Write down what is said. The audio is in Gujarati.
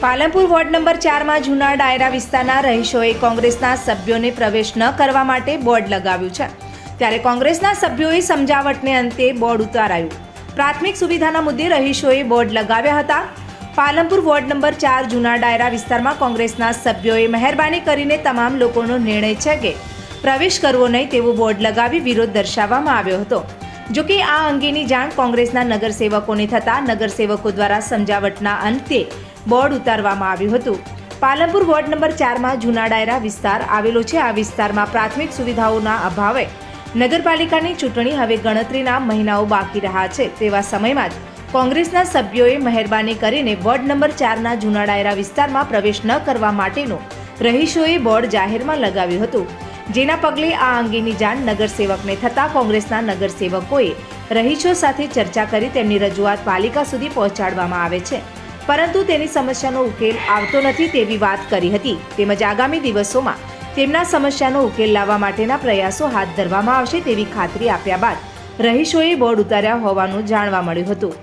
પાલનપુર વોર્ડ નંબર 4 માં જૂના ડાયરા વિસ્તારના રહીશોએ કોંગ્રેસના સભ્યોને પ્રવેશ ન કરવા માટે બોર્ડ લગાવ્યું છે, ત્યારે કોંગ્રેસના સભ્યોએ સમજાવટને અંતે બોર્ડ ઉતારાયું. પ્રાથમિક સુવિધાના મુદ્દે રહીશોએ બોર્ડ લગાવ્યા હતા. પાલનપુર વોર્ડ નંબર 4 જૂના ડાયરા વિસ્તારમાં કોંગ્રેસના સભ્યોએ મહેરબાની કરીને તમામ લોકોનો નિર્ણય છે કે પ્રવેશ કરવો નહીં તેવું બોર્ડ લગાવી વિરોધ દર્શાવવામાં આવ્યો હતો. જોકે આ અંગેની જાણ કોંગ્રેસના નગરસેવકોને થતાં નગરસેવકો દ્વારા સમજાવટના અંતે બોર્ડ ઉતારવામાં આવ્યું હતું. પાલનપુર વોર્ડ નંબર 4માં જૂના ડાયરા વિસ્તાર આવેલો છે. આ વિસ્તારમાં પ્રાથમિક સુવિધાઓના અભાવે નગરપાલિકાની ચૂંટણી હવે ગણતરીના મહિનાઓ બાકી રહ્યા છે. તેવા સમયમાં જ કોંગ્રેસના સભ્યોએ મહેરબાની કરીને વોર્ડ નંબર 4ના જૂના ડાયરા વિસ્તારમાં પ્રવેશ ન કરવા માટેનું રહીશોએ બોર્ડ જાહેરમાં લગાવ્યું હતું. જેના પગલે આ અંગેની જાણ નગરસેવકને થતાં કોંગ્રેસના નગરસેવકોએ રહીશો સાથે ચર્ચા કરી તેમની રજૂઆત પાલિકા સુધી પહોંચાડવામાં આવે છે, પરંતુ તેની સમસ્યાનો ઉકેલ આવતો નથી તેવી વાત કરી હતી. તેમજ આગામી દિવસોમાં તેમના સમસ્યાનો ઉકેલ લાવવા માટેના પ્રયાસો હાથ ધરવામાં આવશે તેવી ખાતરી આપ્યા બાદ રહીશોએ બોર્ડ ઉતાર્યા હોવાનું જાણવા મળ્યું હતું.